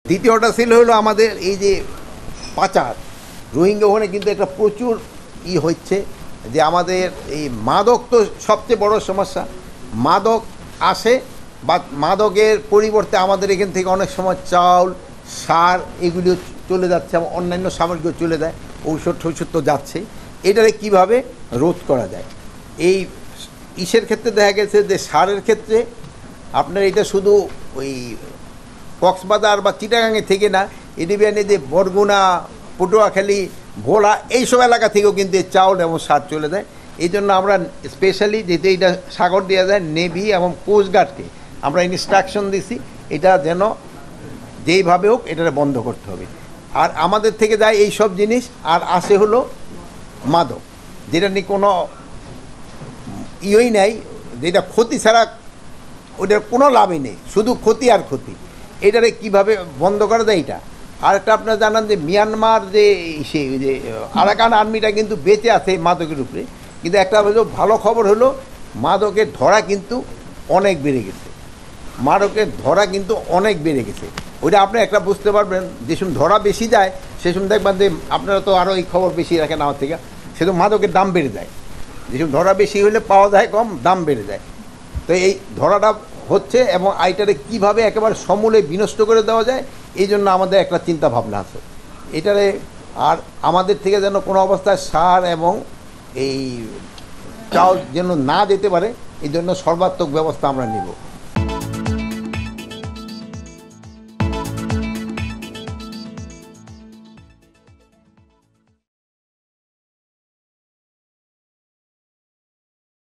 দ্বিতীয়টা ছিল হলো আমাদের এই যে পাচার, রোহিঙ্গা ওখানে কিন্তু একটা প্রচুর হচ্ছে যে আমাদের এই মাদক তো সবচেয়ে বড় সমস্যা। মাদক আসে বা মাদকের পরিবর্তে আমাদের এখান থেকে অনেক সময় চাউল, সার এগুলিও চলে যাচ্ছে, অন্যান্য সামগ্রীও চলে যায়, ঔষধ টৌষধ তো যাচ্ছে। এটারে কিভাবে রোধ করা যায়? এই ইসের ক্ষেত্রে দেখা গেছে যে সারের ক্ষেত্রে আপনার এটা শুধু ওই কক্সবাজার বা চিটাগাঙে থেকে না, এডিবিয়ানে যে বরগুনা, পটুয়াখালী, ভোলা এইসব এলাকা থেকেও কিন্তু চাউল এবং সার চলে যায়। এই জন্য আমরা স্পেশালি যেতে এটা সাগর দেওয়া যায়, নেভি এবং কোস্টগার্ডকে আমরা ইনস্ট্রাকশন দিছি এটা যেন যেইভাবে হোক এটা বন্ধ করতে হবে। আর আমাদের থেকে যায় এই সব জিনিস, আর আসে হলো মাদক, যেটা নিয়ে কোনো নাই, যেটা ক্ষতি ছাড়া ওটার কোনো লাভই নেই, শুধু ক্ষতি আর ক্ষতি। এটারে কীভাবে বন্ধ করা যায় এটা। আর একটা আপনারা জানান যে মিয়ানমার যে যে আরাকান আর্মিটা কিন্তু বেঁচে আছে মাদকের উপরে, কিন্তু একটা হলো ভালো খবর হলো মাদকের ধরা কিন্তু অনেক বেড়ে গেছে, মাদকের ধরা কিন্তু অনেক বেড়ে গেছে। ওইটা আপনি একটা বুঝতে পারবেন, যে সময় ধরা বেশি যায় সে সময় দেখবেন যে আপনারা তো আরও এই খবর বেশি রাখেন আমার থেকে, সেরকম মাদকের দাম বেড়ে যায়। যে সময় ধরা বেশি হলে পাওয়া যায় কম, দাম বেড়ে যায়। তো এই ধরাটা হচ্ছে, এবং আইটারে কীভাবে একেবারে সমূলে বিনষ্ট করে দেওয়া যায় এই জন্য আমাদের একটা চিন্তা ভাবনা আছে এটারে। আর আমাদের থেকে যেন কোনো অবস্থায় সার এবং এই চাউল যেন না যেতে পারে, এই জন্য সর্বাত্মক ব্যবস্থা আমরা নিব।